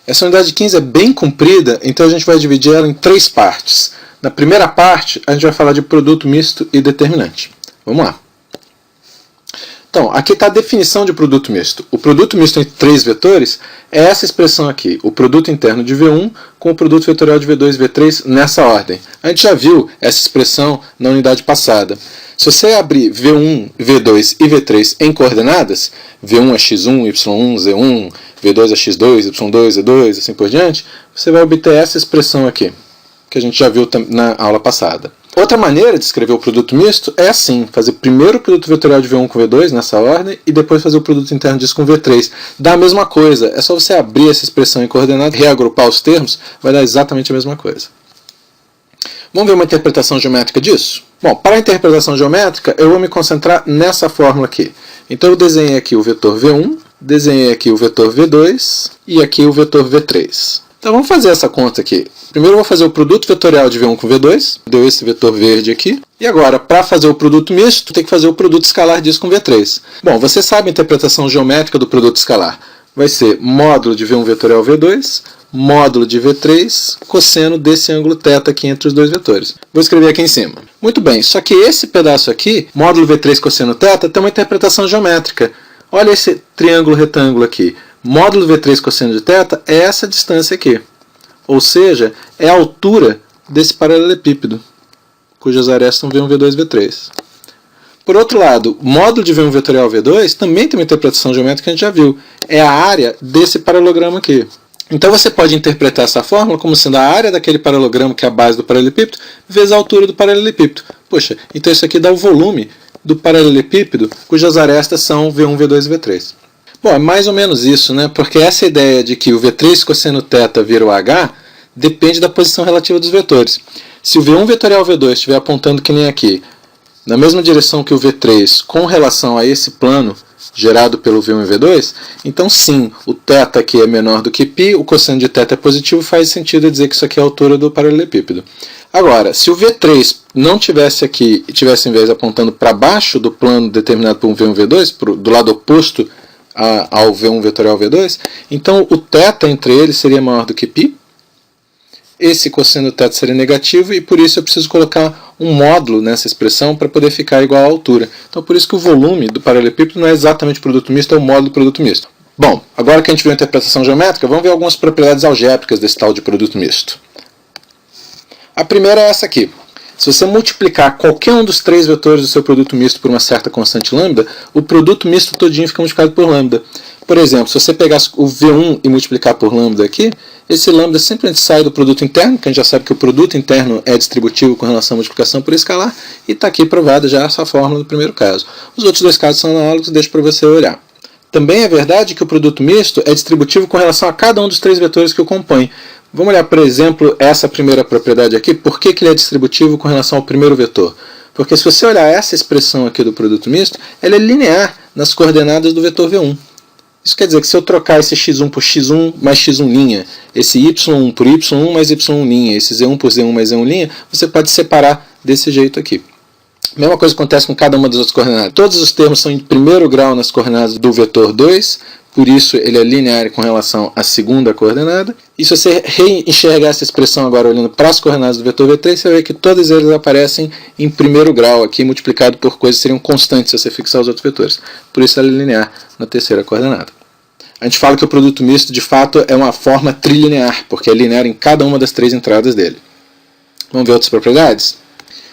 Essa unidade de 15 é bem comprida, então a gente vai dividir ela em 3 partes. Na primeira parte, a gente vai falar de produto misto e determinante. Vamos lá. Então, aqui está a definição de produto misto. O produto misto entre 3 vetores é essa expressão aqui, o produto interno de V1 com o produto vetorial de V2 e V3 nessa ordem. A gente já viu essa expressão na unidade passada. Se você abrir V1, V2 e V3 em coordenadas, V1 é x1, y1, z1, V2 é x2, y2, z2, assim por diante, você vai obter essa expressão aqui, que a gente já viu na aula passada. Outra maneira de escrever o produto misto é assim, fazer primeiro o produto vetorial de V1 com V2, nessa ordem, e depois fazer o produto interno disso com V3. Dá a mesma coisa, é só você abrir essa expressão em coordenadas, reagrupar os termos, vai dar exatamente a mesma coisa. Vamos ver uma interpretação geométrica disso? Bom, para a interpretação geométrica, eu vou me concentrar nessa fórmula aqui. Então eu desenhei aqui o vetor V1, desenhei aqui o vetor V2 e aqui o vetor V3. Então vamos fazer essa conta aqui. Primeiro eu vou fazer o produto vetorial de V1 com V2, deu esse vetor verde aqui. E agora, para fazer o produto misto, tem que fazer o produto escalar disso com V3. Bom, você sabe a interpretação geométrica do produto escalar. Vai ser módulo de V1 vetorial V2, módulo de V3, cosseno desse ângulo θ aqui entre os dois vetores. Vou escrever aqui em cima. Muito bem, só que esse pedaço aqui, módulo V3 cosseno θ, tem uma interpretação geométrica. Olha esse triângulo retângulo aqui. Módulo V3 cosseno de θ é essa distância aqui. Ou seja, é a altura desse paralelepípedo, cujas arestas são V1, V2 e V3. Por outro lado, módulo de V1 vetorial V2 também tem uma interpretação geométrica que a gente já viu. É a área desse paralelogramo aqui. Então você pode interpretar essa fórmula como sendo a área daquele paralelogramo, que é a base do paralelepípedo, vezes a altura do paralelepípedo. Poxa, então isso aqui dá o volume do paralelepípedo, cujas arestas são V1, V2 e V3. Bom, é mais ou menos isso, né? Porque essa ideia de que o V3 cosseno θ vira o H depende da posição relativa dos vetores. Se o V1 vetorial V2 estiver apontando que nem aqui, na mesma direção que o V3 com relação a esse plano gerado pelo V1 e V2, então sim, o θ aqui é menor do que π, o cosseno de θ é positivo, faz sentido dizer que isso aqui é a altura do paralelepípedo. Agora, se o V3 não tivesse aqui e tivesse em vez apontando para baixo do plano determinado por um V1 e V2, do lado oposto ao V1 vetorial V2, então o θ entre eles seria maior do que π, esse cosseno θ seria negativo e por isso eu preciso colocar um módulo nessa expressão para poder ficar igual à altura. Então por isso que o volume do paralelepípedo não é exatamente produto misto, é o módulo do produto misto. Bom, agora que a gente viu a interpretação geométrica, vamos ver algumas propriedades algébricas desse tal de produto misto. A primeira é essa aqui. Se você multiplicar qualquer um dos 3 vetores do seu produto misto por uma certa constante lambda, o produto misto todinho fica multiplicado por lambda. Por exemplo, se você pegar o V1 e multiplicar por lambda aqui, esse lambda simplesmente sai do produto interno, que a gente já sabe que o produto interno é distributivo com relação à multiplicação por escalar, e está aqui provada já essa fórmula do primeiro caso. Os outros 2 casos são análogos, deixo para você olhar. Também é verdade que o produto misto é distributivo com relação a cada um dos 3 vetores que o compõem. Vamos olhar, por exemplo, essa primeira propriedade aqui. Por que ele é distributivo com relação ao primeiro vetor? Porque se você olhar essa expressão aqui do produto misto, ela é linear nas coordenadas do vetor V1. Isso quer dizer que se eu trocar esse x1 por x1 mais x1', esse y1 por y1 mais y1', esse z1 por z1 mais z1', você pode separar desse jeito aqui. A mesma coisa acontece com cada uma das outras coordenadas. Todos os termos são em primeiro grau nas coordenadas do vetor 2, por isso ele é linear com relação à segunda coordenada. E se você reenxergar essa expressão agora olhando para as coordenadas do vetor V3, você vai ver que todos eles aparecem em primeiro grau, aqui multiplicado por coisas que seriam constantes se você fixar os outros vetores. Por isso ela é linear na terceira coordenada. A gente fala que o produto misto, de fato, é uma forma trilinear, porque é linear em cada uma das 3 entradas dele. Vamos ver outras propriedades?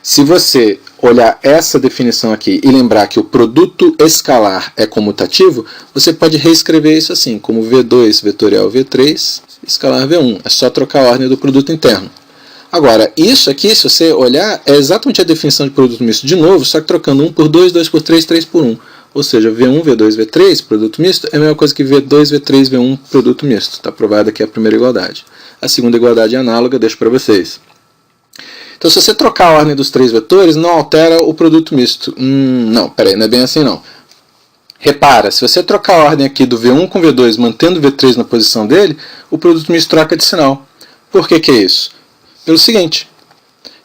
Se você olhar essa definição aqui e lembrar que o produto escalar é comutativo, você pode reescrever isso assim, como V2 vetorial V3, escalar V1. É só trocar a ordem do produto interno. Agora, isso aqui, se você olhar, é exatamente a definição de produto misto de novo, só que trocando 1 por 2, 2 por 3, 3 por 1. Ou seja, V1, V2, V3, produto misto, é a mesma coisa que V2, V3, V1, produto misto. Está provada aqui a primeira igualdade. A segunda igualdade é análoga, deixo para vocês. Então, se você trocar a ordem dos 3 vetores, não altera o produto misto. Não, peraí, não é bem assim não. Repara, se você trocar a ordem aqui do V1 com V2, mantendo o V3 na posição dele, o produto misto troca de sinal. Por que é isso? Pelo seguinte,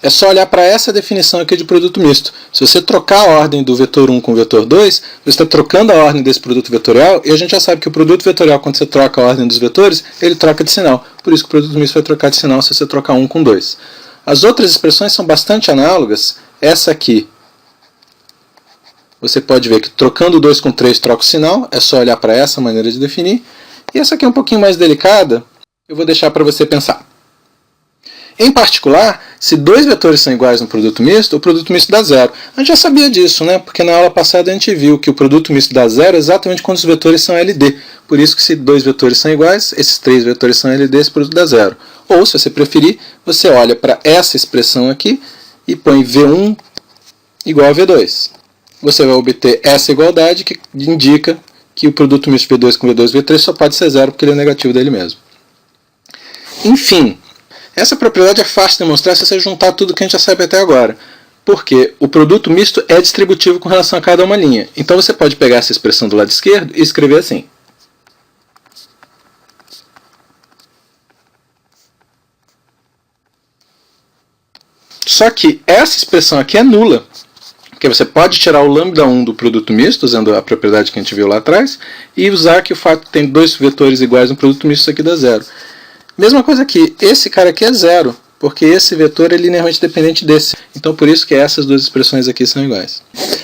É só olhar para essa definição aqui de produto misto. Se você trocar a ordem do vetor 1 com o vetor 2, você está trocando a ordem desse produto vetorial, e a gente já sabe que o produto vetorial, quando você troca a ordem dos vetores, ele troca de sinal. Por isso que o produto misto vai trocar de sinal se você trocar 1 com 2. As outras expressões são bastante análogas. Essa aqui, você pode ver que trocando 2 com 3 troca o sinal, é só olhar para essa maneira de definir. E essa aqui é um pouquinho mais delicada, eu vou deixar para você pensar. Em particular, se dois vetores são iguais no produto misto, o produto misto dá zero. A gente já sabia disso, né? Porque na aula passada a gente viu que o produto misto dá zero exatamente quando os vetores são LD. Por isso que se dois vetores são iguais, esses três vetores são LD, esse produto dá zero. Ou, se você preferir, você olha para essa expressão aqui e põe V1 igual a V2. Você vai obter essa igualdade que indica que o produto misto V2 com V2 V3 só pode ser zero porque ele é negativo dele mesmo. Enfim, essa propriedade é fácil de demonstrar se você juntar tudo que a gente já sabe até agora. Porque o produto misto é distributivo com relação a cada uma linha. Então você pode pegar essa expressão do lado esquerdo e escrever assim. Só que essa expressão aqui é nula. Porque você pode tirar o lambda 1 do produto misto, usando a propriedade que a gente viu lá atrás, e usar que o fato de ter dois vetores iguais no produto misto, isso aqui dá zero. Mesma coisa aqui, esse cara aqui é zero, porque esse vetor é linearmente dependente desse. Então por isso que essas duas expressões aqui são iguais.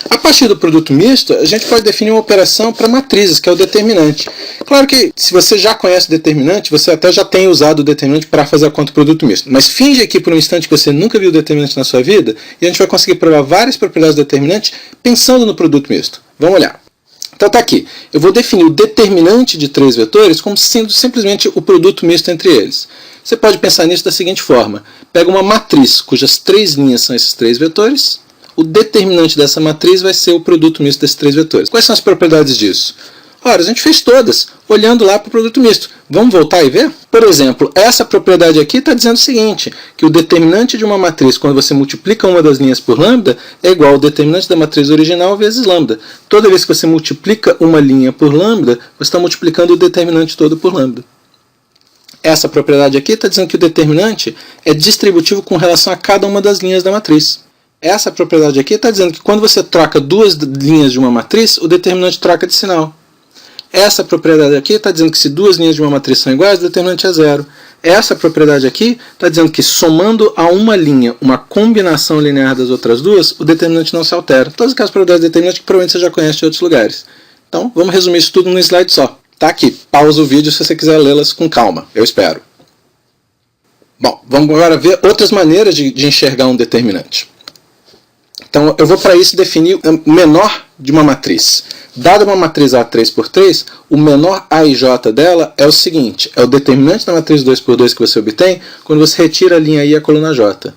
A partir do produto misto, a gente pode definir uma operação para matrizes, que é o determinante. Claro que se você já conhece o determinante, você até já tem usado o determinante para fazer a conta do produto misto. Mas finge aqui por um instante que você nunca viu o determinante na sua vida, e a gente vai conseguir provar várias propriedades do determinante pensando no produto misto. Vamos olhar. Então está aqui, eu vou definir o determinante de três vetores como sendo simplesmente o produto misto entre eles. Você pode pensar nisso da seguinte forma, pega uma matriz cujas três linhas são esses três vetores, o determinante dessa matriz vai ser o produto misto desses três vetores. Quais são as propriedades disso? Ora, a gente fez todas, olhando lá para o produto misto. Vamos voltar e ver? Por exemplo, essa propriedade aqui está dizendo o seguinte, que o determinante de uma matriz, quando você multiplica uma das linhas por lambda, é igual ao determinante da matriz original vezes lambda. Toda vez que você multiplica uma linha por lambda, você está multiplicando o determinante todo por lambda. Essa propriedade aqui está dizendo que o determinante é distributivo com relação a cada uma das linhas da matriz. Essa propriedade aqui está dizendo que quando você troca duas linhas de uma matriz, o determinante troca de sinal. Essa propriedade aqui está dizendo que se duas linhas de uma matriz são iguais, o determinante é zero. Essa propriedade aqui está dizendo que somando a uma linha uma combinação linear das outras duas, o determinante não se altera. Todas aquelas propriedades de determinante que provavelmente você já conhece de outros lugares. Então, vamos resumir isso tudo num slide só. Tá aqui, pausa o vídeo se você quiser lê-las com calma, eu espero. Bom, vamos agora ver outras maneiras de enxergar um determinante. Então, eu vou para isso definir o menor de uma matriz. Dada uma matriz A 3x3, o menor A e J dela é o seguinte, é o determinante da matriz 2x2 que você obtém quando você retira a linha I e a coluna J.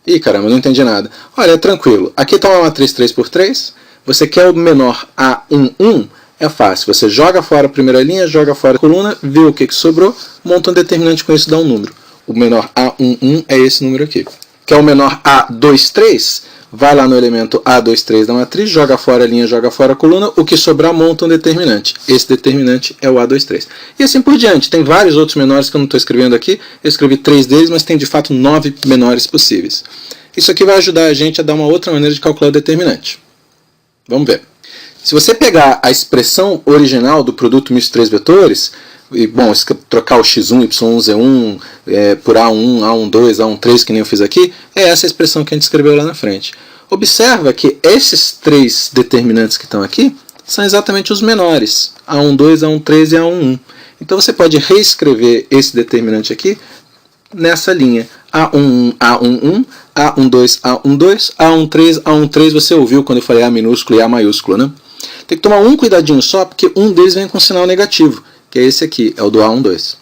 Ih, caramba, não entendi nada. Olha, é tranquilo. Aqui está uma matriz 3x3, você quer o menor A11, é fácil. Você joga fora a primeira linha, joga fora a coluna, vê o que sobrou, monta um determinante com isso e dá um número. O menor A11 é esse número aqui. Quer o menor A23? Vai lá no elemento A23 da matriz, joga fora a linha, joga fora a coluna, o que sobrar monta um determinante. Esse determinante é o A23. E assim por diante. Tem vários outros menores que eu não estou escrevendo aqui. Eu escrevi 3 deles, mas tem de fato 9 menores possíveis. Isso aqui vai ajudar a gente a dar uma outra maneira de calcular o determinante. Vamos ver. Se você pegar a expressão original do produto misto de 3 vetores, e, bom, trocar o x1, y1, z1 por a1, a12, a13, que nem eu fiz aqui, é essa expressão que a gente escreveu lá na frente. Observa que esses três determinantes que estão aqui são exatamente os menores, a12, a13 e a11. Então você pode reescrever esse determinante aqui nessa linha. A11, A11, A12, A12, A13, A13, você ouviu quando eu falei A minúsculo e A maiúsculo, né? Tem que tomar um cuidadinho só, porque um deles vem com sinal negativo, que é esse aqui, é o do A12.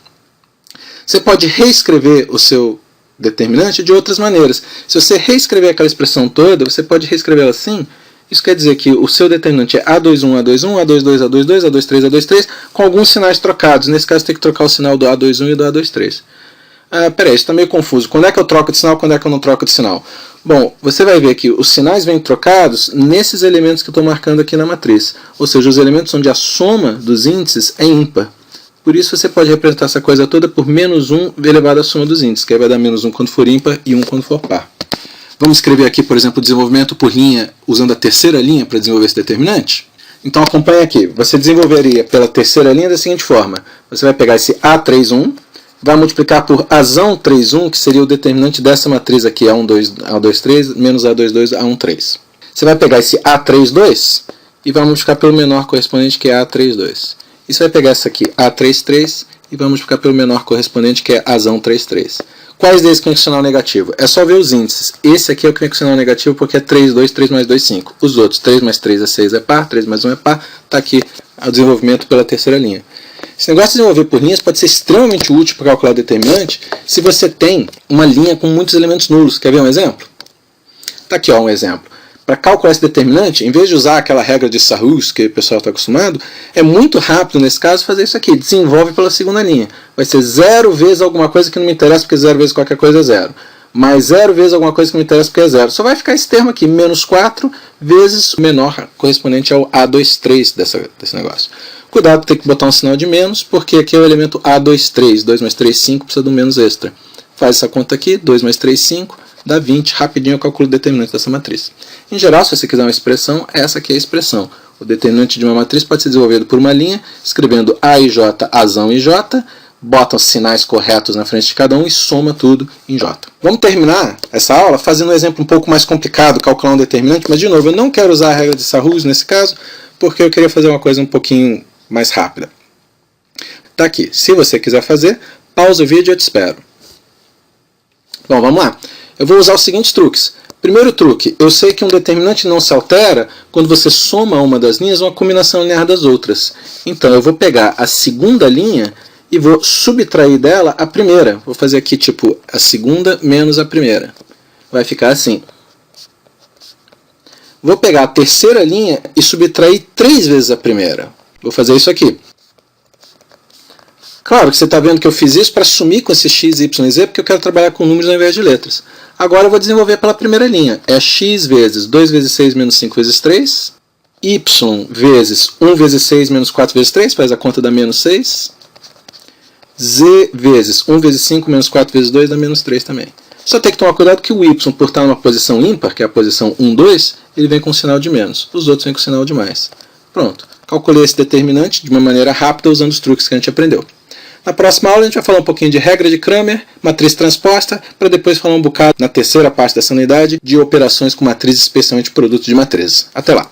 Você pode reescrever o seu determinante de outras maneiras. Se você reescrever aquela expressão toda, você pode reescrevê-la assim. Isso quer dizer que o seu determinante é A21, A21, A22, A22, A23, A23, com alguns sinais trocados. Nesse caso, tem que trocar o sinal do A21 e do A23. Peraí, isso está meio confuso. Quando é que eu troco de sinal, quando é que eu não troco de sinal? Bom, você vai ver que os sinais vêm trocados nesses elementos que eu estou marcando aqui na matriz. Ou seja, os elementos onde a soma dos índices é ímpar. Por isso você pode representar essa coisa toda por menos 1 elevado à soma dos índices, que aí vai dar menos 1 quando for ímpar e 1 quando for par. Vamos escrever aqui, por exemplo, o desenvolvimento por linha, usando a terceira linha para desenvolver esse determinante? Então acompanha aqui. Você desenvolveria pela terceira linha da seguinte forma. Você vai pegar esse A31, vai multiplicar por Azão31, que seria o determinante dessa matriz aqui, A23 menos A22, A13. Você vai pegar esse A32 e vai multiplicar pelo menor correspondente, que é A32. E você vai pegar essa aqui, A33, e vai multiplicar pelo menor correspondente, que é Azão33. Quais deles que tem sinal negativo? É só ver os índices. Esse aqui é o que tem sinal negativo porque é 3, 2, 3 mais 2, 5. Os outros, 3 mais 3 é 6, é par, 3 mais 1 é par. Está aqui o desenvolvimento pela terceira linha. Esse negócio de desenvolver por linhas pode ser extremamente útil para calcular determinante se você tem uma linha com muitos elementos nulos. Quer ver um exemplo? Está aqui ó, um exemplo. Para calcular esse determinante, em vez de usar aquela regra de Sarrus que o pessoal está acostumado, é muito rápido nesse caso fazer isso aqui. Desenvolve pela segunda linha. Vai ser 0 vezes alguma coisa que não me interessa, porque 0 vezes qualquer coisa é 0. Mais 0 vezes alguma coisa que não me interessa, porque é 0. Só vai ficar esse termo aqui, menos 4 vezes o menor correspondente ao A23 desse negócio. Cuidado, tem que botar um sinal de menos, porque aqui é o elemento A23. 2 mais 3, 5, precisa do menos extra. Faz essa conta aqui, 2 mais 3, 5. Dá 20, rapidinho eu calculo o determinante dessa matriz. Em geral, se você quiser uma expressão, essa aqui é a expressão. O determinante de uma matriz pode ser desenvolvido por uma linha, escrevendo A e J, Azão e J, bota os sinais corretos na frente de cada um e soma tudo em J. Vamos terminar essa aula fazendo um exemplo um pouco mais complicado, calcular um determinante, mas de novo, eu não quero usar a regra de Sarrus nesse caso, porque eu queria fazer uma coisa um pouquinho mais rápida. Tá aqui. Se você quiser fazer, pausa o vídeo e eu te espero. Bom, vamos lá. Eu vou usar os seguintes truques. Primeiro truque, eu sei que um determinante não se altera quando você soma uma das linhas uma combinação linear das outras. Então eu vou pegar a segunda linha e vou subtrair dela a primeira. Vou fazer aqui tipo a segunda menos a primeira. Vai ficar assim. Vou pegar a terceira linha e subtrair 3 vezes a primeira. Vou fazer isso aqui. Claro que você está vendo que eu fiz isso para sumir com esse x, y e z, porque eu quero trabalhar com números ao invés de letras. Agora eu vou desenvolver pela primeira linha. É x vezes 2 vezes 6 menos 5 vezes 3. Y vezes 1 vezes 6 menos 4 vezes 3, faz a conta dá menos 6. Z vezes 1 vezes 5 menos 4 vezes 2 dá menos 3 também. Só tem que tomar cuidado que o y, por estar numa posição ímpar, que é a posição 1, 2, ele vem com sinal de menos. Os outros vêm com sinal de mais. Pronto. Calculei esse determinante de uma maneira rápida usando os truques que a gente aprendeu. Na próxima aula a gente vai falar um pouquinho de regra de Cramer, matriz transposta, para depois falar um bocado na terceira parte dessa unidade de operações com matrizes, especialmente produtos de matrizes. Até lá!